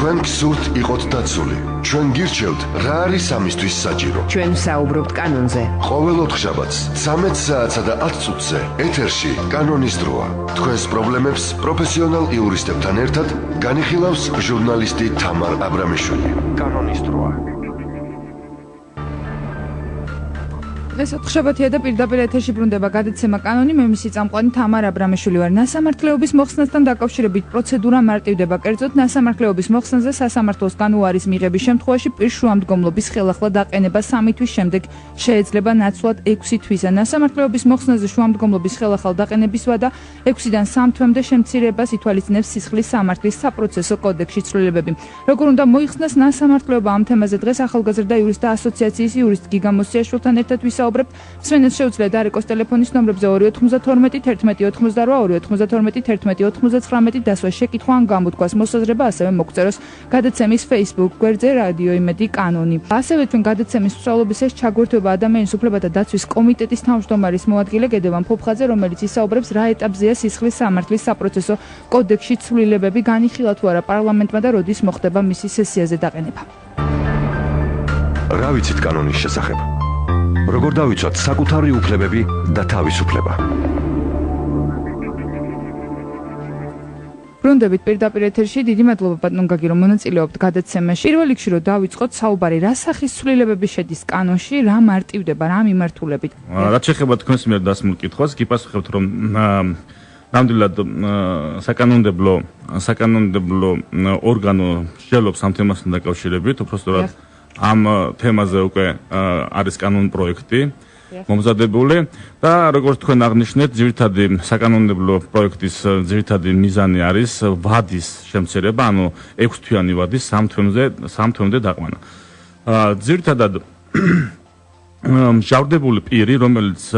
თქვენ გსურთ იყოთ დაცული. ჩვენ გირჩევთ რა არის ამისთვის საჭირო. ჩვენ საუბრობთ კანონზე. ყოველ ოთხშაბათს 13 საათსა და 10 წუთზე ეთერში კანონის დროა. თქვენს პრობლემებს პროფესიონალ იურისტებთან ერთად განიხილავს ჟურნალისტი თამარ აბრამიშვილი. კანონის დროა. ეს ოთხშაბათია და პირდაპირ ეთერში ბრუნდება გადაცემა კანონი. მე მისი წამყვანი თამარ აბრამიშვილი ვარ. ნასამართლეობის მოხსნასთან დაკავშირებით პროცედურა მარტივდება. კერძოდ, ნასამართლეობის მოხსნაზე სასამართლოს განუარის მიღების შემთხვევაში პირს შუამდგომლობის ხელახლა დაყენება 3 თვის შემდეგ შეეძლება ნაცვლად 6 თვისა. ნასამართლეობის მოხსნაზე შუამდგომლობის ხელახლა დაყენების ვადა 6-დან 3 თვემდე შემცირებას ითვალისწინებს სისხლის სამართლის საპროცესო კოდექსში ცვლილებები. როგორ უნდა მოიხსნას ნასამართლეობა, ამ თემაზე დღეს ახალგაზრდა იურისტთა ასოციაციის იურისტ გიგა მოსიაშვილთან ერთად სვენებს შეუძლიათ დარეკოს ტელეფონის ნომრებზე 292 11 88 292 11 99 დასვა შეკითხვა ან გამოთქვას მოსაზრება, ასევე მოგწეროს გადაცემის Facebook გვერდზე რადიო იმედი კანონი. ასევე ჩვენ გადაცემის მსვლელობის ეს ჩაგვერთვება ადამიანის უფლებათა დაცვის კომიტეტის თავმჯდომარის მოადგილე გედევან ფოფხაძე, რომელიც ისაუბრებს რა ეტაპზეა სისხლის სამართლის საპროცესო კოდექსში ცვლილებები, განიხილა თუ არა პარლამენტმა და როდის მოხდება მისი სესიაზე დაყენება. რა ვიცით კანონის შესახებ? როგორ დავიცვათ საკუთარი უფლებები და თავისუფლება? ბრუნდებით პირდაპირ ეთერში. დიდი მადლობა ბატონ გაგი, რომ მონაწილეობთ გადაცემაში. პირველ რიგში რომ დავიწყოთ საუბარი, რა სახის ცვლილებები შედის კანონში, რა მარტივდება, რა მიმართულებით? რაც შეეხება თქვენს მიერ დასმულ კითხვას, გიპასუხებთ, რომ ნამდვილად საკანონმდებლო ორგანო შეძლებს ამ თემასთან დაკავშირებით, უпростоრად ამ თემაზე უკვე არის კანონ პროექტი მომზადებული და როგორც თქვენ აღნიშნეთ, ძირითადი საკანონმდებლო პროექტის ძირითადი მიზანი არის ვადის შემცირება, ანუ 6 თვიანი ვადის 3 თვემდე დაყვანა. ძირითადად მჟავდებული პირი, რომელიც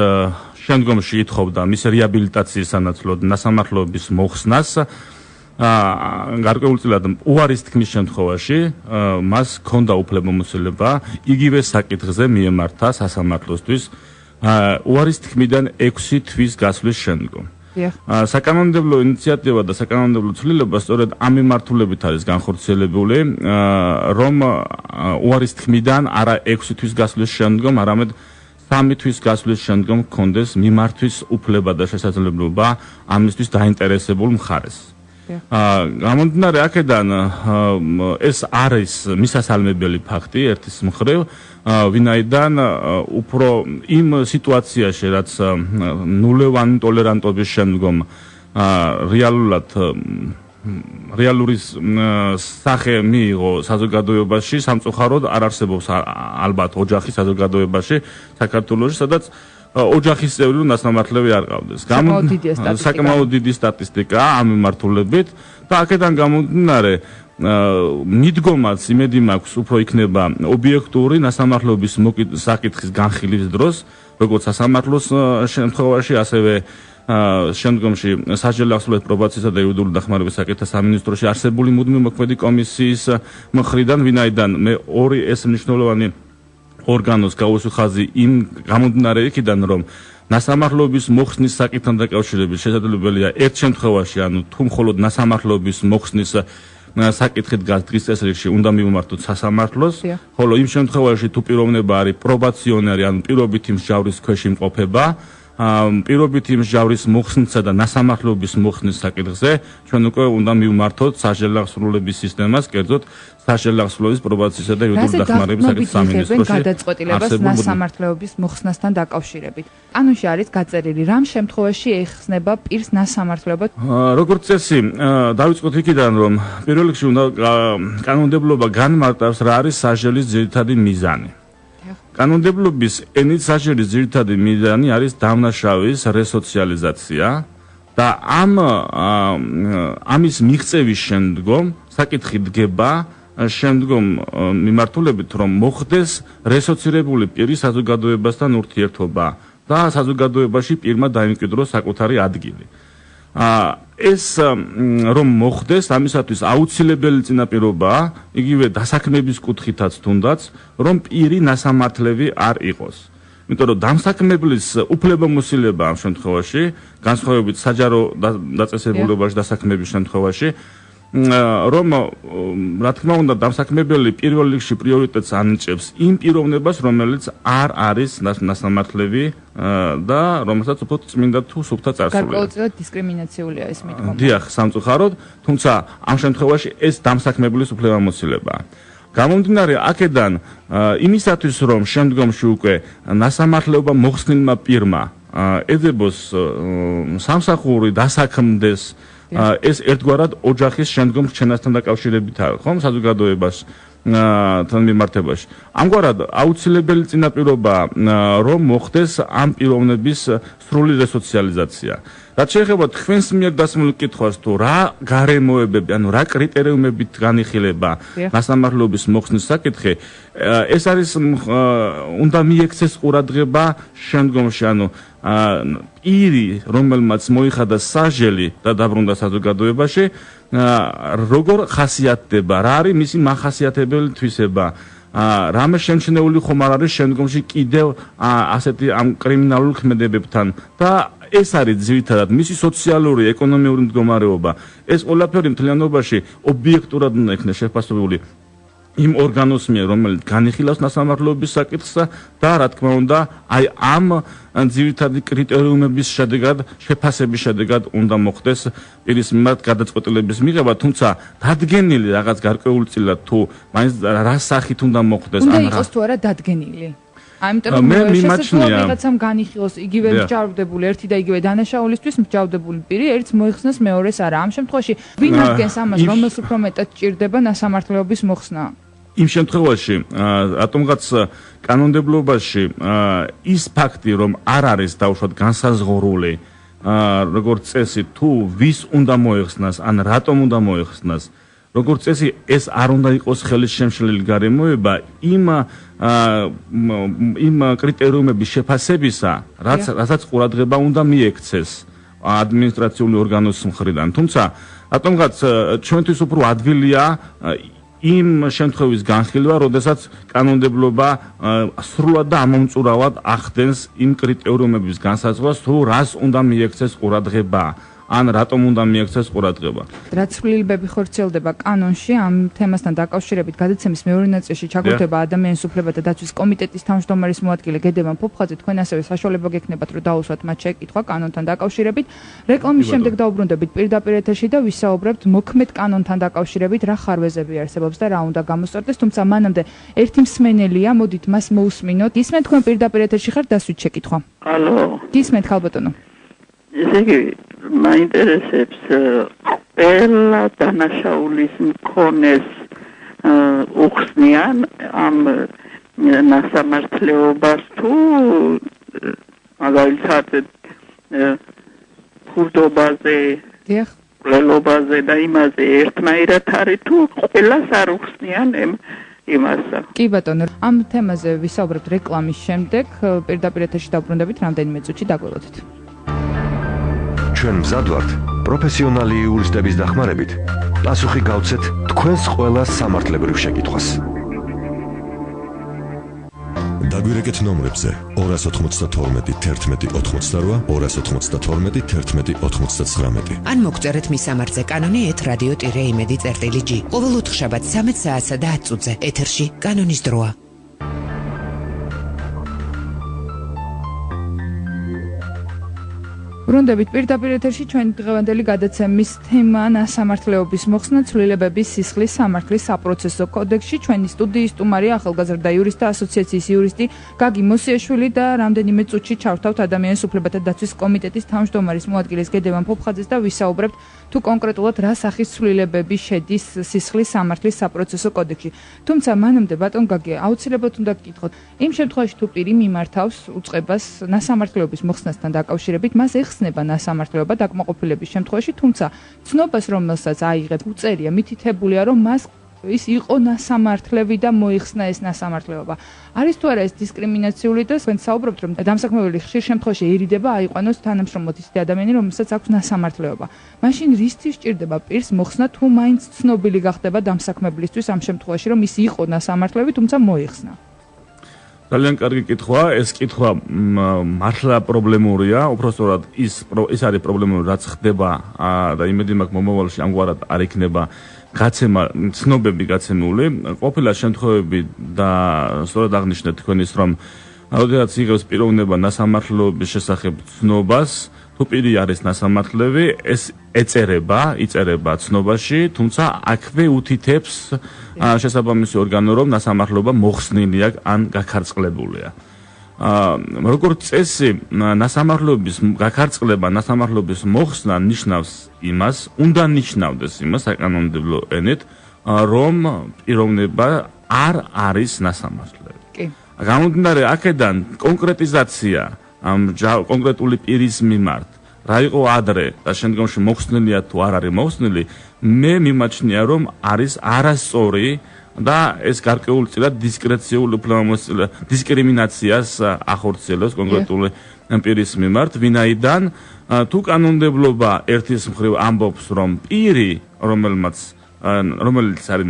შემდგომში ითხოვდა მის რეაბილიტაციის სანაცვლოდ ნასამართლეობის მოხსნას, გარკვეულწილად უარის თქმის შემთხვევაში მას ჰქონდა უფლებამოსილება იგივე საკითხზე მიემართა სასამართლოსთვის უარის თქმიდან 6 თვის გასვლის შემდგომ. საკანონმდებლო ინიციატივა და საკანონმდებლო ცვლილება სწორედ ამ მიმართულებით არის განხორციელებული, რომ უარის თქმიდან არა 6 თვის გასვლის შემდგომ, არამედ 3 თვის გასვლის შემდგომ ჰქონდეს მიმართვის უფლება და შესაძლებლობა ამისთვის დაინტერესებულ მხარეს. გამომდინარე აქედან ეს არის მისასალმებელი ფაქტი ერთის მხრივ, ვინაიდან უფრო იმ სიტუაციაში, რაც ნულევანი ტოლერანტობის შემდგომ რეალური სახე მიიღო საზოგადოებაში, სამწუხაროდ არ არსებობს ალბათ ოჯახი საზოგადოებაში საქართველოში, სადაც ოჯახის წევრი ნასამართლები არ ყავდეს. საკმაოდ დიდი სტატისტიკა ამ მიმართულებით და აქედან გამომდინარე მიდგომაც იმედი მაქვს უფრო იქნება ობიექტური ნასამართლეობის საკითხის განხილის დროს, როგორც სასამართლოს შემთხვევაში, ასევე შემდგომში სასჯელი აღსრულეთ პრობაციისა და იურიდიული დახმარების საკითხთა სამინისტროში არსებული მუდმივი მოქმედი კომისიის მხრიდან, ვინაიდან მე ორი ეს მნიშვნელოვანი ორგანოს გავუსვი ხაზი იმ გამომდინარე იქიდან, რომ ნასამართლეობის მოხსნის საკითხთან დაკავშირებით შესაძლებელია ერთ შემთხვევაში, ანუ თუ მხოლოდ ნასამართლეობის მოხსნის საკითხით დგას დღის წესრიგში, უნდა მივმართოთ სასამართლოს, ხოლო იმ შემთხვევაში თუ პიროვნება არის პრობაციონერი, ანუ პირობითი მსჯავრის ქვეშ იმყოფება, პირობითი მსჯავრის მოხსნისა და ნასამართლეობის მოხსნის საკითხზე ჩვენ უკვე უნდა მივმართოთ სასჯელი აღსრულების სისტემას, კერძოდ სასჯელი აღსრულების პრობაციისა და იურიდიული დახმარების საკითხის სამინისტროში გადაწყვეტილებას ნასამართლეობის მოხსნასთან დაკავშირებით. კანონში არის გაწერილი, რამ შემთხვევაში ეხსნება პირს ნასამართლეობა? როგორც წესი, დავიწყოთ იქიდან, რომ პირველ რიგში უნდა კანონმდებლობა განმარტავს რა არის სასჯელის ძირითადი მიზანი. კანონმდებლობის ენით სასჯელის ძირითადი მიზანი არის დამნაშავის რესოციალიზაცია და ამის მიღწევის შემდგომ საკითხი დგება შემდგომ მიმართულებით, რომ მოხდეს რესოცირებული პირის საზოგადოებასთან ურთიერთობა და საზოგადოებაში პირმა დაიმკვიდროს საკუთარი ადგილი. ეს რომ მოხდეს, ამისათვის აუცილებელი წინაპირობაა, იგივე დასაქმების კუთხითაც თუნდაც, რომ პირი ნასამართლები არ იყოს. იმიტომ რომ დამსაქმებლის უფლებამოსილება ამ შემთხვევაში, განსხვავებით საჯარო დაწესებულებაში დასაქმების შემთხვევაში, რომ რა თქმა უნდა დამსაქმებელი პირველ რიგში პრიორიტეტს ანიჭებს იმ პიროვნებას, რომელიც არ არის ნასამართლები და რომელსაც უფრო წმინდა თუ სუფთა წარსული. გარკვეულწილად დისკრიმინაციულია ეს მითქმა. დიახ, სამწუხაროდ, თუმცა ამ შემთხვევაში ეს დამსაქმებლის უფლებამოსილებაა. გამომდინარე აქედან იმისათვის რომ შემდგომში უკვე ნასამართლეობა მოხსნილმა პირმა ეძებოს სამსახური დასაქმდეს ეს ერთგვარად ოჯახის შემდგომ რჩენასთან დაკავშირებით არის, ხომ, საზოგადოებას თან მიმართებაში. ამგვარად აუცილებელი წინაპირობა რომ მოხდეს ამ პიროვნების სრული რესოციალიზაცია. რაც შეეხება თქვენს მიერ დასმულ კითხვას თუ რა გარემოებები, ანუ რა კრიტერიუმებით განიხილება ნასამართლეობის მოხსნის საკითხი, ეს არის უნდა მიექცეს ყურადღება შემდგომში, ანუ პირი, რომელმაც მოიხადა სასჯელი და დაბრუნდა საზოგადოებაში, როგორ ხასიათდება, რა არის მისი მახასიათებელი თვისება, რამე შემჩნეული ხომ არ არის შემდგომში კიდევ ასეთი ამ კრიმინალურ ქმედებებთან და ეს არის ძირითადად მისი სოციალური, ეკონომიური მდგომარეობა. ეს ყველაფერი მთლიანობაში ობიექტურად უნდა იქნეს შეფასებული იმ ორგანოს მიერ, რომელიც განიხილავს ნასამართლეობის საკითხს და რა თქმა უნდა, აი ამ ძირითადი კრიტერიუმების შედეგად, შეფასების შედეგად უნდა მოხდეს პირის მიმართ გადაწყვეტილების მიღება, თუმცა დადგენილი რაღაც გარკვეულწილად თუ მაინც რა სახით უნდა მოხდეს, უნდა იყოს თუ არა დადგენილი. ამიტომ ვიღაცამ განიხილოს იგივე მსჯავრდებული ერთი და იგივე დანაშაულისთვის მსჯავრდებული პირი ერთს მოიხსნას მეორეს არა. ამ შემთხვევაში ვინ ადგენს ამას, რომელს უფრო მეტად ჭირდება ნასამართლეობის მოხსნა? იმ შემთხვევაში რატომღაც კანონმდებლობაში ის ფაქტი რომ არ არის დაუშვათ განსაზღვრული როგორც წესი თუ ვის უნდა მოეხსნას ან რატომ უნდა მოეხსნას როგორც წესი ეს არ უნდა იყოს ხელის შემშლელი გარემოება იმ კრიტერიუმების შეფასებისა რასაც ყურადღება უნდა მიექცეს ადმინისტრაციული ორგანოს მხრიდან თუმცა რატომღაც ჩვენთვის უფრო ადვილია იმ შემთხვევის განხილვა, როდესაც კანონმდებლობა სრულად და ამომწურავად ახდენს იმ კრიტერიუმების განსაზღვრას, თუ რას უნდა მიექცეს ყურადღება, ან რატომ უნდა მიექცეს ყურადღება. რაც ცვლილებები ხორციელდება კანონში, ამ თემასთან დაკავშირებით გადაცემის მეორე ნაწილში ჩაგვრთება ადამიანის უფლებათა დაცვის კომიტეტის თავმჯდომარის მოადგილე გედევან ფოფხაძე, თქვენ ასევე საშუალება გექნებათ, რომ დაუსვათ მათ შეკითხვა კანონთან დაკავშირებით. რეკლამის შემდეგ დაუბრუნდებით პირდაპირ ეთერში და ვისაუბრებთ მოქმედ კანონთან დაკავშირებით, რა ხარვეზები არსებობს და რა უნდა გამოსწორდეს, თუმცა მანამდე ერთი მსმენელია, მოდით მას მოусმინოთ. ისმენთ თქვენ პირდაპირ ეთერში ხართ დასვით შეკითხვა. ალო. ისმენთ ხალბატონო. ესე იგი მაინტერესებს ყველა დანაშაულის მქონეს უხსნიან ამ ნასამართლეობას თუ მაგალითად ხურდობაზე ყლელობაზე და იმაზე ერთნაირად არის თუ ყველას არ უხსნიან იმასა. კი ბატონო, ამ თემაზე ვისაუბრებთ რეკლამის შემდეგ, პირდაპირ ეთერში დავბრუნდებით რამდენიმე წუთში დაგველოდეთ. ჩვენ მზად ვართ პროფესიონალი იურისტების დახმარებით პასუხი გავცეთ თქვენს ყველა სამართლებრივ შეკითხვას. დაგვირეკეთ ნომრებზე 292 11 88 292 11 99 ან მოგწერეთ მისამართზე kanoni@radio-imedi.gr. ყოველ ოთხშაბათს 13 საათსა და 10 წუთზე ეთერში კანონის დროა. ბრუნდებით პირდაპირ ეთერში ჩვენი დღევანდელი გადაცემის თემა ნასამართლეობის მოხსნა ცვლილებების სისხლის სამართლის საპროცესო კოდექსში. ჩვენი სტუდიის სტუმარია ახალგაზრდა იურისტთა ასოციაციის იურისტი გაგი მოსიაშვილი და რამდენიმე წუთში ჩავთავთ ადამიანის უფლებათა დაცვის კომიტეტის თავმჯდომარის მოადგილეს გედევან ფოფხაძეს და ვისაუბრებთ თუ კონკრეტულად რა სახის ცვლილებები შედის სისხლის სამართლის საპროცესო კოდექსში. თუმცა მანამდე ბატონ გაგი აუცილებლად უნდა გკითხოთ იმ შემთხვევაში თუ პირი მიმართავს უწყებას ნასამართლეობის მოხსნასთან დაკავშირებით მას ეხსნება ნასამართლეობა დაკმაყოფილების შემთხვევაში, თუმცა ცნობას რომელსაც აიღებ უწერია მითითებულია რომ მას ის იყო ნასამართლები და მოიხსნა ეს ნასამართლეობა. არის თუ არა ეს დისკრიმინაციული და თქვენ საუბრობთ რომ დამსაქმებელი ხშირ შემთხვევაში ერიდება აიყვანოს თანამშრომლად ისეთი ადამიანი რომელსაც აქვს ნასამართლეობა. მაშინ რისთვის სჭირდება პირს მოხსნა თუ მაინც ცნობილი გახდება დამსაქმებლისთვის ამ შემთხვევაში რომ ის იყო ნასამართლები თუმცა მოიხსნა. ძალიან კარგი კითხვა, ეს კითხვა მართლა პრობლემურია, უბრალოდ ის არის პრობლემური, რაც ხდება და იმედი მაქვს მომავალში ამგვარად არ იქნება გაცემა, ცნობები გაცემული. ყოფილა შემთხვევები და სწორად აღნიშნეთ თქვენ ის, რომ როდესაც იღებს პიროვნება ნასამართლეობის შესახებ ცნობას, თუ პირი არის ნასამართლები, ეს იწერება ცნობაში, თუმცა აქვე უთითებს შესაბამისი ორგანო, რომ ნასამართლეობა მოხსნილია ან გაქარწყლებულია. როგორც წესი, ნასამართლეობის გაქარწყლება, ნასამართლეობის მოხსნა ნიშნავს იმას, უნდა ნიშნავდეს იმას საკანონმდებლო ენით, რომ პიროვნება არ არის ნასამართლები. კი. გამომდინარე აქედან კონკრეტიზაცია ამ კონკრეტული პირის მიმართ, რა იყო ადრე და შემდგომში მოხსნილია თუ არ არის მოხსნილი, მე მიმაჩნია, რომ არის არასწორი და ეს გარკვეულწილად დისკრეციულ დისკრიმინაციას ახორციელებს კონკრეტული პირის მიმართ, ვინაიდან თუ კანონმდებლობა ერთის მხრივ ამბობს, რომ პირი, რომელიც არის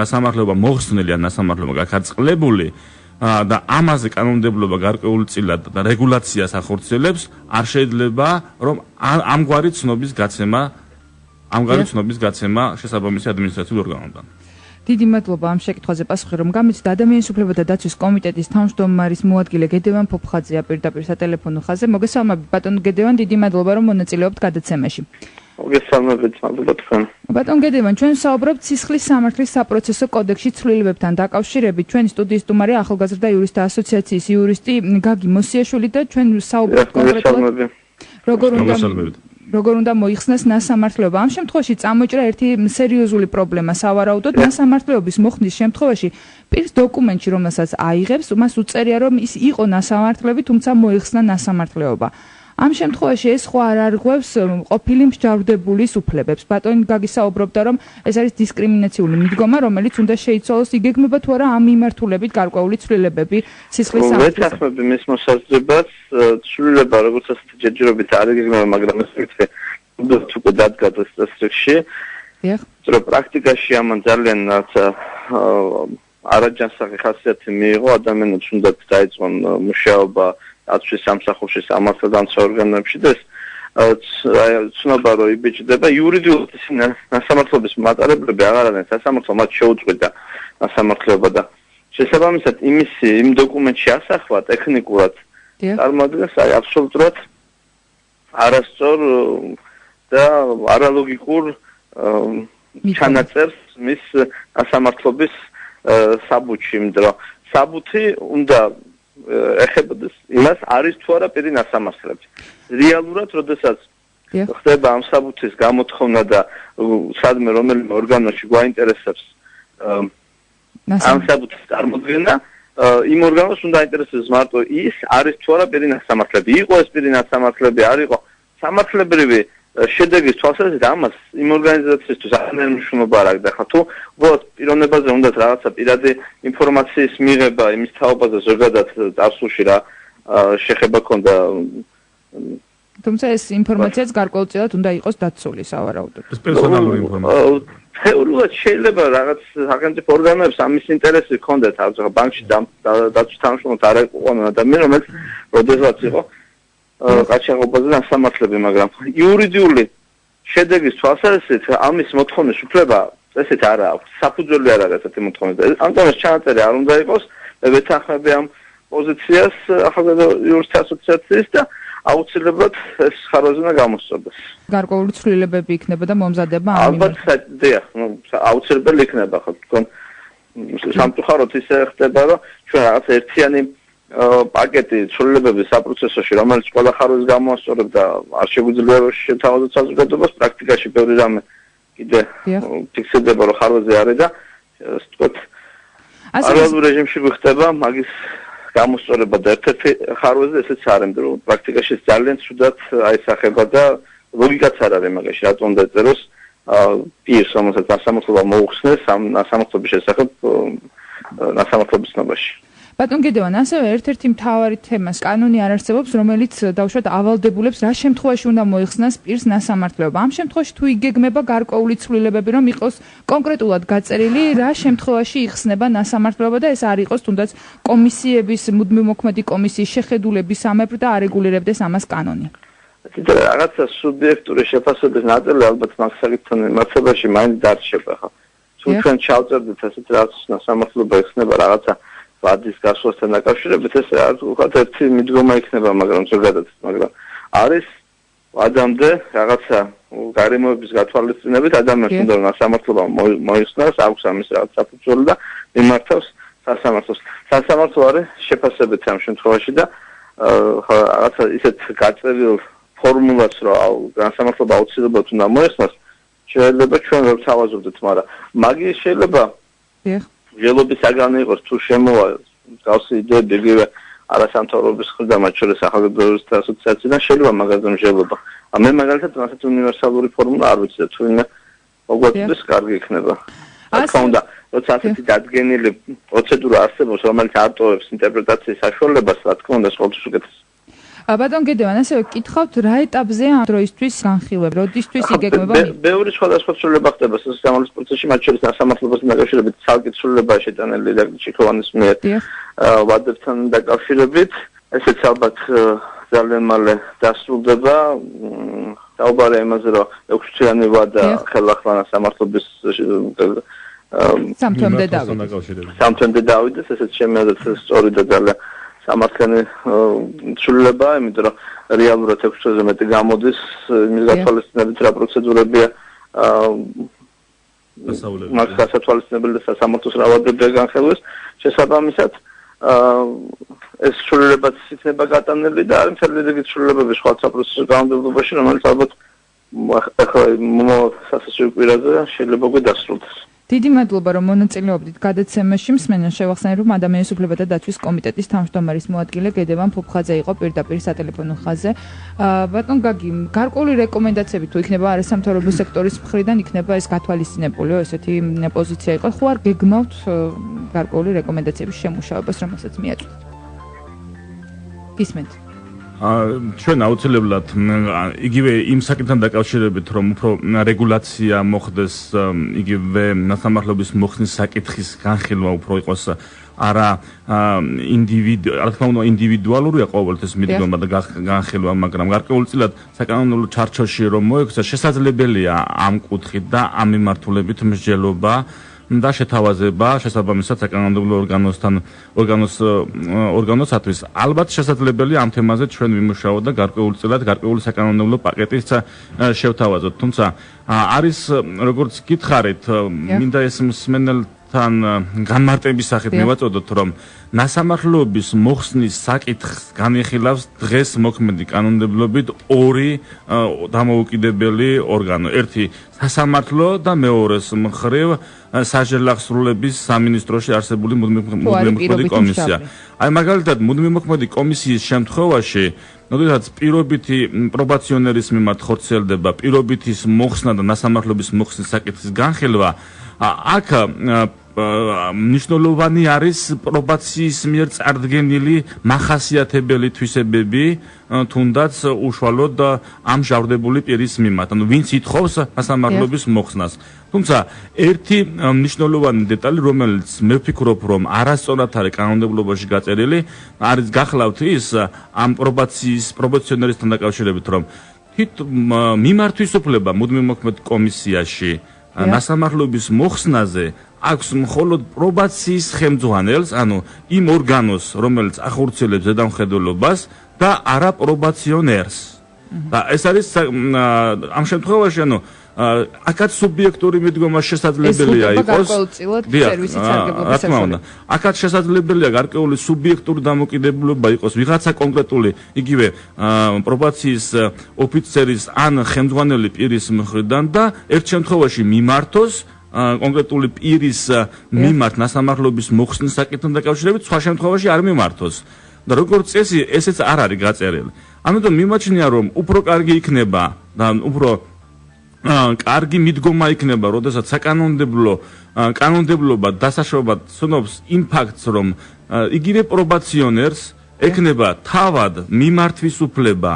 ნასამართლეობა მოხსნილი ან ნასამართლეობა გაქარწყლებული და ამაზე კანონმდებლობა გარკვეულწილად და რეგულაციას ახორციელებს, არ შეიძლება რომ ამგვარი ცნობის გაცემა შესაბამისი ადმინისტრაციულ ორგანოდან. დიდი მადლობა ამ შეკითხვაზე პასუხი რომ გამიცდა. ადამიანის უფლებათა დაცვის კომიტეტის თავმჯდომარის მოადგილე გედევან ფოფხაძეა პირდაპირ სატელეფონო ხაზზე. მოგესალმებით ბატონო გედევან, დიდი მადლობა რომ მონაწილეობთ გადაცემაში. მოგესალმებით, მადლობა თქვენ. ბატონ გედევან, ჩვენ საუბრობთ სისხლის სამართლის საპროცესო კოდექსში ცვლილებებთან დაკავშირებით. ჩვენი სტუდიის სტუმარი ახალგაზრდა იურისტთა ასოციაციის იურისტი გაგი მოსიაშვილი და ჩვენ საუბრობთ კონკრეტულად როგორ უნდა მოიხსნას ნასამართლეობა. ამ შემთხვევაში წამოჭრა ერთი სერიოზული პრობლემა. სავარაუდოდ ნასამართლეობის მოხსნის შემთხვევაში პირს დოკუმენტში, რომელსაც აიღებს, მას უწერია, რომ ის იყო ნასამართლები, თუმცა მოიხსნა ნასამართლეობა. ამ შემთხვევაში ეს ხო არ არღვევს ყოფილი მსჯავრდებულის უფლებებს. ბატონი გაგი საუბრობდა, რომ ეს არის დისკრიმინაციული მიდგომა, რომელიც უნდა შეიცვალოს. იგეგმება თუ არა ამ მიმართულებით გარკვეული ცვლილებები სისხლის სამართლის. ვეთანხმები მის მოსაზრებას, ცვლილება როგორც ასეთი ჯერჯერობით არ იგეგმება, მაგრამ ეს ვიქცე უნდა უკვე დადგა ეს წესრიგში. დიახ. რომ პრაქტიკაში ამან ძალიან არაჯანსაღი ხასიათი მიიღო, ადამიანებს უნდა დაიწყონ მუშაობა დაცვის სამსახურში, სამართალდამცავ ორგანოებში და ცნობა რომ იბეჭდება იურიდიულად ნასამართლეობის მატარებლები აღარ არიან სასამართლო მათ შეუწყვეტა ნასამართლეობა და შესაბამისად იმ დოკუმენტში ასახვა ტექნიკურად წარმოადგენს აბსოლუტურად არასწორ და არალოგიკურ ჩანაწერს მის ნასამართლობის საბუთში, იმიტომ რომ საბუთი უნდა ეხებოდეს იმას არის თუ არა პირი ნასამართლები. რეალურად, როდესაც ხდება ამ საბუთის გამოთხოვნა და სადმე რომელიმე ორგანოში გვაინტერესებს ამ საბუთის წარმოდგენა, იმ ორგანოს უნდა აინტერესებს მარტო ის არის თუ არა პირი ნასამართლები. იყო ეს პირი ნასამართლები, არ იყო სამართლებრივი შედეგის თვალსაზრისით ამას იმ ორგანიზაციისთვის აღარ მნიშვნელობა არ აქვს. ახლა თუ უბრალოდ პიროვნებაზე უნდა რაღაცა პირადი ინფორმაციის მიღება იმის თაობაზე ზოგადად წარსულში რა შეხება ქონდა. თუმცა ეს ინფორმაციაც გარკვეულწილად უნდა იყოს დაცული სავარაუდოდ. ეს პერსონალური ინფორმაცია. თეორიულად შეიძლება რაღაც სახელმწიფო ორგანოებს ამის ინტერესი ქონდეთ, ახლა ბანკში დაცვის თანამშრომლად არ იყო ადამიანი, რომელიც როდესაც იყო ყაჩაღობაზე ნასამართლები, მაგრამ იურიდიული შედეგის თვალსაზრისით ამის მოთხოვნის უფლება ესეთ არ აქვს. საფუძველი არ არის ესეთი მოთხოვნის. ამიტომ ეს ჩანაწერი არ უნდა იყოს. მე ვეთანხმები ამ პოზიციას ახალგაზრდა იურისტთა ასოციაციის და აუცილებლად ეს ხარვაზე უნდა გამოსწორდეს. გარკვეული ცვლილებები იქნება და მომზადება ამ ალბათ დიახ, აუცილებელი იქნება ხო თქო. სამწუხაროდ ისე ხდება, რომ ჩვენ რაღაც ერთიანი პაკეტი ცვლილებების საპროცესოში, რომელიც ყველა ხარვას გამოასწორებდა, არ შეგვიძლია რომ შეთავაზოთ საზოგადოებას, პრაქტიკაში ბევრი რამე კიდე ფიქსირდება, რომ ხარვაზე არის და ასე ვთქვათ, არალურ რეჟიმში გვხდება მაგის გამოსწორება და ერთ-ერთი ხარვაზე ესეც არ არის, რომ პრაქტიკაში ძალიან ცუდად აისახება და ლოგიკაც არ არის მაგაში, რატომ უნდა ეწეროს პირს, რომელსაც ნასამართლეობა მოუხსნეს ამ ნასამართლობის შესახებ ნასამართლობის ცნობაში. ბატონ გედევან, ასევე ერთ-ერთი მთავარი თემას კანონი არ არსებობს, რომელიც დავუშვათ ავალდებულებს რა შემთხვევაში უნდა მოიხსნას პირს ნასამართლეობა. ამ შემთხვევაში თუ იგეგმება გარკვეული ცვლილებები, რომ იყოს კონკრეტულად გაწერილი, რა შემთხვევაში იხსნება ნასამართლეობა და ეს არ იყოს თუნდაც კომისიების, მუდმივმოქმედი კომისიის შეხედულების სამეფო და არეგულირებდეს ამას კანონი. რაღაცა სუბიექტური შეფასების ნაწილი ალბათ მაგ საკითხთან მიმართებაში მაინც დარჩება ხო. თუ ჩვენ ჩავწერდით ასეთ რაღაც ნასამართლეობა იხსნება რაღაცა ვადის გასვლასთან დაკავშირებით, ეს ვთქვათ ერთი მიდგომა იქნება, მაგრამ ზოგადად, მაგრამ არის ადამიანზე რაღაცა გარემოების გათვალისწინებით ადამიანს უნდა ნასამართლეობა მოიხსნას, აქვს ამის რაღაც საფუძველი და მიმართავს სასამართლოს. სასამართლო არის შეფასებით ამ შემთხვევაში და რაღაცა ისეთ გაწერილ ფორმულას რომ ნასამართლეობა აუცილებლად უნდა მოეხსნას, შეიძლება ჩვენ ვერ თავაზობდეთ, მაგრამ მაგის შეიძლება ველობის საგანი იყოს თუ შემოვა გავსი იდეები იგივე არასამთავრობების მხრიდან, მათ შორის ახალგაზრდების ასოციაციიდან შეიძლება მაგაზე მსჯელობა. მე მაგალითად ასეთ უნივერსალური ფორმულა არ ვიცი და თუ ვინმე მოგვაწვდის, კარგი იქნება. თქმა უნდა, როცა ასეთი დადგენილი პროცედურა არსებობს, რომელიც არ ტოვებს ინტერპრეტაციის საშუალებას, რა თქმა უნდა, ყოველთვის უკეთესია. ბატონ გედევან, ასევე ვკითხავთ, რა ეტაპზე ამ დროისთვის განხილვებ, როდისთვის იგეგმება? ბევრი სხვადასხვა ცვლილება ხდება სასამართლოს პროცესში, მათ შორის ნასამართლობასთან დაკავშირებით ცალკე ცვლილებაა შეტანილი ჩიქოვანის მიერ ვადებთან დაკავშირებით. ესეც ალბათ ძალიან მალე დასრულდება. საუბარია იმაზე, რომ 6 თვიანი ვადა ხელახლა ნასამართლობის სამთვემდე დავიდეს, ესეც შემიძლია სწორი და ძალიან სამართლიანი ცვლილება, იმიტომ რომ რეალურად 6 თვეზე მეტი გამოდის იმის გათვალისწინებით, რა პროცედურებია მაგ გასათვალისწინებელი და სასამართლოს რა ვადებია განხილვის შესაბამისად ეს ცვლილებაც იქნება გატანილი და არის მთელი რიგი ცვლილებები სხვა საპროცესო განმავლობაში, რომელიც ალბათ ახლა სასაცილო კვირაზე შეიძლება გვიდასრულდეს. დიდი მადლობა, რომ მონაწილეობდით გადაცემაში. მსმენელს შევახსენებ, რომ ადამიანის უფლებათა დაცვის კომიტეტის თავმჯდომარის მოადგილე გედევან ფუფხაძე იყო პირდაპირ სატელეფონო ხაზზე. ბატონ გაგი, გარკვეული რეკომენდაციები თუ იქნება არასამთავრობო სექტორის მხრიდან, იქნება ეს გათვალისწინებული, ესეთი პოზიცია იყო. ხო არ გეგმავთ გარკვეული რეკომენდაციების შემუშავებას, რომელსაც მიაწვდით? გისმენთ? ჩვენ აუცილებლად იგივე იმ საკითხთან დაკავშირებით, რომ უფრო რეგულაცია მოხდეს, იგივე ნასამართლობის მოხსნის საკითხის განხილვა უფრო იყოს არა ინდივიდუალურია ყოველთვის მიდგომა და განხილვა, მაგრამ გარკვეულწილად საკანონმდებლო ჩარჩოში რომ მოექცა, შესაძლებელია ამ კუთხით და ამ მიმართულებით მსჯელობა და შეთავაზება შესაბამისად საკანონმდებლო ორგანოსათვის. ალბათ შესაძლებელია ამ თემაზე ჩვენ ვიმუშაოთ და გარკვეულწილად გარკვეული საკანონმდებლო პაკეტიც შევთავაზოთ. თუმცა არის როგორც გითხარით, მინდა ეს მსმენელთან განმარტების სახით მივაწოდოთ, რომ ნასამართლეობის მოხსნის საკითხს განიხილავს დღეს მოქმედი კანონმდებლობით ორი დამოუკიდებელი ორგანო. ერთი სასამართლო და მეორეს მხრივ საჯელახსრულების სამინისტროში არსებული მუდმივმოქმედი კომისია. აი მაგალითად მუდმივმოქმედი კომისიის შემთხვევაში, როდესაც პირობითი პრობაციონერის მიმართ ხორციელდება პირობითის მოხსნა და ნასამართლეობის მოხსნის საკითხის განხილვა, აქ მნიშვნელოვანი არის პრობაციის მიერ წარდგენილი მახასიათებელი თვისებები, თუნდაც უშუალოდ ამჟავრდებული პირის მიმართ, ანუ ვინც ითხოვს ნასამართლეობის მოხსნას. თუმცა ერთი მნიშვნელოვანი დეტალი, რომელიც მე ვფიქრობ, რომ არასწორად არის კანონმდებლობაში გაწერილი, არის გახლავთ ის ამ პრობაციონერისთან დაკავშირებით, რომ მიმართვის უფლება მუდმივმოქმედ კომისიაში ნასამართლეობის მოხსნაზე აქვს მხოლოდ პრობაციის ხელმძღვანელს, ანუ იმ ორგანოს, რომელიც ახორციელებს ზედამხედველობას და არა პრობაციონერს. და ეს არის ამ შემთხვევაში, ანუ აქაც სუბიექტური მიდგომა შესაძლებელია იყოს. რა თქმა უნდა, აქაც შესაძლებელია გარკვეული სუბიექტური დამოკიდებულება იყოს ვიღაცა კონკრეტული იგივე პრობაციის ოფიცერის ან ხელმძღვანელი პირის მხრიდან და ერთ შემთხვევაში მიმართოს კონკრეტული პირის მიმართ ნასამართლეობის მოხსნის საკითხთან დაკავშირებით, სხვა შემთხვევაში არ მიმართოს. და როგორც წესი, ესეც არ არის გაწერილი. ამიტომ მიმაჩნია, რომ უფრო კარგი იქნება და უფრო კარგი მიდგომა იქნება, როდესაც კანონმდებლობა დასაშობად ცნობს იმ ფაქტს, რომ იგივე პრობაციონერს ექნება თავად მიმართვის უფლება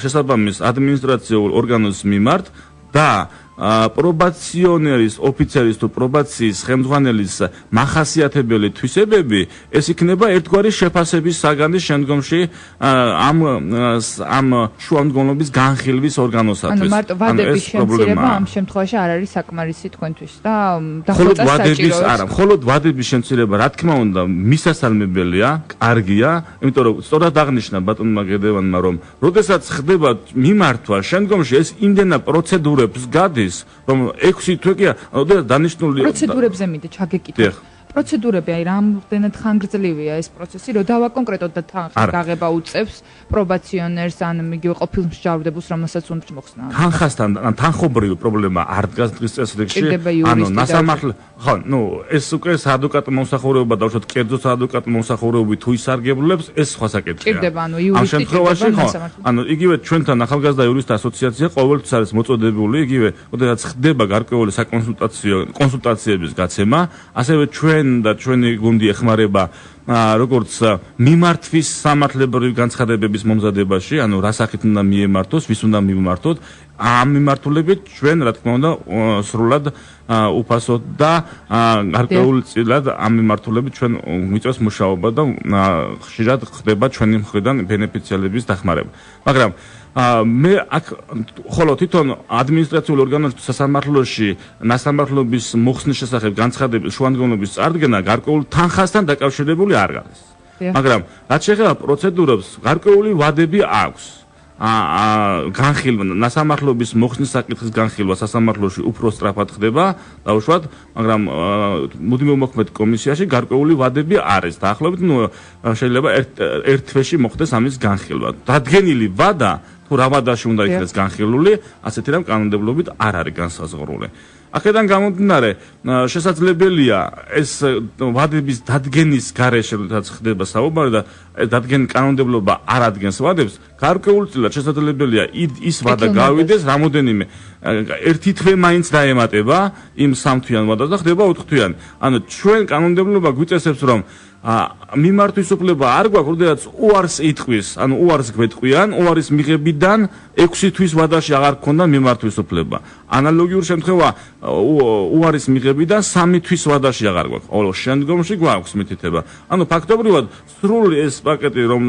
შესაბამის ადმინისტრაციულ ორგანოს მიმართ და პრობაციონერის ოფიცერის თუ პრობაციის ხელმძღვანელის მახასიათებელი თვისებები ეს იქნება ერთგვარი შეფასების საგანის შემდგომში ამ შუამდგომლობის განხილვის ორგანოსათვის. ანუ მარტო ვადების შემცირება ამ შემთხვევაში არ არის საკმარისი თქვენთვის და დახვეწა საჭიროებს. მხოლოდ ვადების შემცირება, რა თქმა უნდა, მისასალმებელია, კარგია, იმიტომ რომ სწორად აღნიშნა ბატონმა გედევანმა, რომ როდესაც ხდება მიმართვა, შემდგომში ეს იმდენა პროცედურებს გადის რომ 6 თვე კი დანიშნული პროცედურებზე მინდა ჩაგეკითხო. პროცედურები აი რამდენად ხანგრძლივია ეს პროცესი, რომ დავაკონკრეტოთ და თანხის გაღება უწევს პრობაციონერს ან იგივე ყოფილ მსჯავრდებულს, რომელსაც უნდა მოხსნა. თანხასთან ან თანხობრივი პრობლემა არ დგას დღის წესრიგში. ანუ ნასამართლე ხო, ეს უკვე საადვოკატო მომსახურეობა და უშუალოდ კერძო საადვოკატო მომსახურეობი თუ ისარგებლებს, ეს სხვა საკითხია. ჭირდება ანუ იურისტი ჭირდება ნასამართლე. ანუ იგივე ჩვენთან ახალგაზრდა იურისტთა ასოციაცია ყოველთვის არის მოწოდებული, იგივე, როდესაც ხდება გარკვეული საკონსულტაციების გაცემა, ასევე ჩვენი გუნდი ეხმარება როგორც მიმართვის სამართლებრივი განცხადებების მომზადებაში, ანუ რა სახით უნდა მიემართოს, ვის უნდა მიმართოთ, ამ მიმართულებით ჩვენ რა თქმა უნდა სრულად უფასოდ და გარკვეულწილად ამ მიმართულებით ჩვენ მიწევს მუშაობა და ხშირად ხდება ჩვენი მხრიდან ბენეფიციარების დახმარება. მაგრამ მე აქ ხოლო თვითონ ადმინისტრაციული ორგანოების სასამართლოში ნასამართლობის მოხსნის შესახებ განცხადების შუამდგომლობის წარდგენა გარკვეულ თანხასთან დაკავშირებული არ არის. მაგრამ რაც შეეხება პროცედურებს, გარკვეული ვადები აქვს. განხილვა ნასამართლობის მოხსნის საკითხის განხილვა სასამართლოში უფრო სწრაფად ხდება დაუშვათ, მაგრამ მუდმივ მოქმედ კომისიაში გარკვეული ვადები არის. დაახლოებით შეიძლება ერთ თვეში მოხდეს ამის განხილვა. დადგენილი ვადა თუ რა ვადაში უნდა იქნეს განხილული, ასეთი რამ კანონმდებლობით არ არის განსაზღვრული. აქედან გამომდინარე, შესაძლებელია ეს ვადების დადგენის გარეშე, როდესაც ხდება საუბარი და დადგენილი კანონმდებლობა არ ადგენს ვადებს, გარკვეულწილად შესაძლებელია ის ვადა გავიდეს რამოდენიმე ერთი თვე მაინც დაემატება იმ 3 თვიან ვადას და ხდება 4 თვიანი. ანუ ჩვენ კანონმდებლობა გვიწესებს, რომ მიმართვის უფლება არ გვაქვს, როდესაც უარს იტყვის, ანუ უარს გვეტყვიან, უარის მიღებიდან 6 თვის ვადაში აღარ გქონდა მიმართვის უფლება. ანალოგიურ შემთხვევა უარის მიღებიდან 3 თვის ვადაში აღარ გვაქვს. ყოველ შემდგომში გვაქვს მითითება. ანუ ფაქტობრივად სრული ეს პაკეტი რომ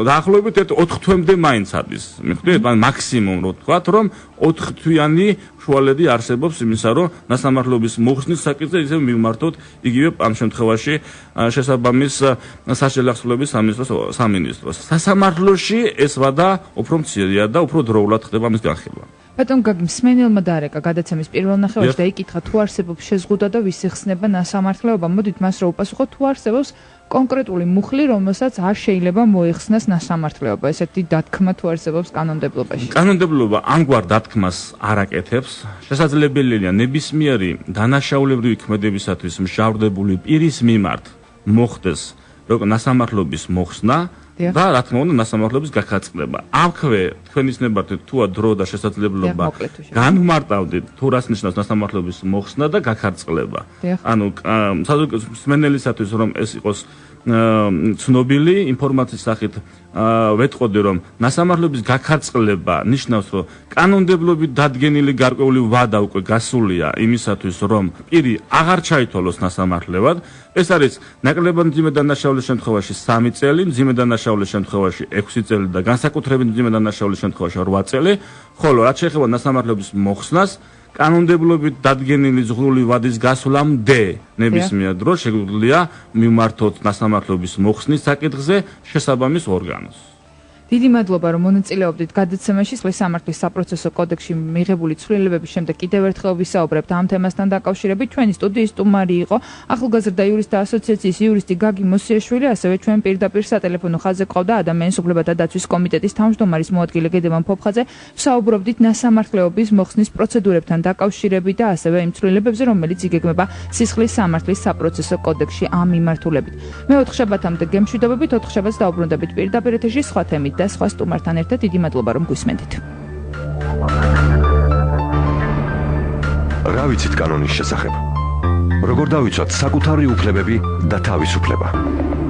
დაახლოებით 4 თვემდე მაინც არის. მიხვდით? ან მაქსიმუმ რო ვთქვათ, რომ 4 თვიანი შუალედი არსებობს იმისა, რომ ნასამართლობის მოხსნის საკითხზე ისევ მივმართოთ იგივე ამ შემთხვევაში შესაბამის საშელახსოვრების სამინისტროს. სასამართლოში ეს ვადა უფრო მცირეა და უფრო დროულად ხდება მის განხილვა. ბატონ გაგი მსმენელმა დაარეკა გადაცემის პირველ ნახევარში და იკითხა თუ არსებობს შეზღუდვა და ვის იხსნება ნასამართლეობა. მოდით მას რა უპასუხოთ, თუ არსებობს კონკრეტული მუხლი, რომელსაც არ შეიძლება მოიხსნას ნასამართლეობა. ესეთი დათქმა თუ არსებობს კანონმდებლობაში. კანონმდებლობა ამგვარ დათქმას არ აკეთებს. შესაძლებელია ნებისმიერი დანაშაულებრივი ქმედებისათვის მჟავრდებული პირის მიმართ მოხდეს ნასამართლობის მოხსნა და რა თქმა უნდა ნასამართლობის გაქარწყლება. აქვე თქვენის ნებართვით თუა დრო და შესაძლებლობა განმარტავდით თუ რას ნიშნავს ნასამართლობის მოხსნა და გაქარწყლება. ანუ მსმენელისათვის რომ ეს იყოს ცნობილი ინფორმაციის სახით ვეტყოდი, რომ ნასამართლობის გაქარწყლება ნიშნავს, რომ კანონმდებლობით დადგენილი გარკვეული ვადა უკვე გასულია იმისათვის, რომ პირი აღარ ჩაითვალოს ნასამართლებლად. ეს არის ნაკლებად მძიმე დანაშაულის შემთხვევაში 3 წელი, მძიმე დანაშაულის შემთხვევაში 6 წელი და განსაკუთრებით მძიმე დანაშაულის შემთხვევაში 8 წელი, ხოლო რაც შეეხება ნასამართლობის მოხსნას, კანონმდებლობით დადგენილი ზღვრული ვადის გასვლამდე ნებისმიერ დროს შეგვიძლია მიმართოთ ნასამართლობის მოხსნის საკითხზე შესაბამის ორგანოს. დიდი მადლობა, რომ მონაწილეობდით გადაცემაში. სისხლის სამართლის საპროცესო კოდექსში მიღებული ცვლილებების შემდეგ კიდევ ერთხელ ვისაუბრებთ ამ თემასთან დაკავშირებით. ჩვენი სტუდიის სტუმარი იყო ახალგაზრდა იურისტთა ასოციაციის იურისტი გაგი მოსიაშვილი, ასევე ჩვენ პირდაპირ სატელეფონო ხაზზე ყავდა ადამიანის უფლებათა დაცვის კომიტეტის თავმჯდომარის მოადგილე გედევან ფოფხაძე. ვსაუბრობდით ნასამართლეობის მოხსნის პროცედურებთან დაკავშირებით და ასევე იმ ცვლილებებზე, რომელიც იგეგმება სისხლის სამართლის საპროცესო კოდექსში ამ მიმართულებით. მე 4 შაბათამდე გემშვიდობებით, 4 შაბათს დაუბრუნდებით პირდაპირ ეთერში სხვა თემით და სხვა სტუმართან ერთად. დიდი მადლობა, რომ გვისმენთ. რა ვიცით კანონის შესახებ? როგორ დავიცვათ საკუთარი უფლებები და თავისუფლება?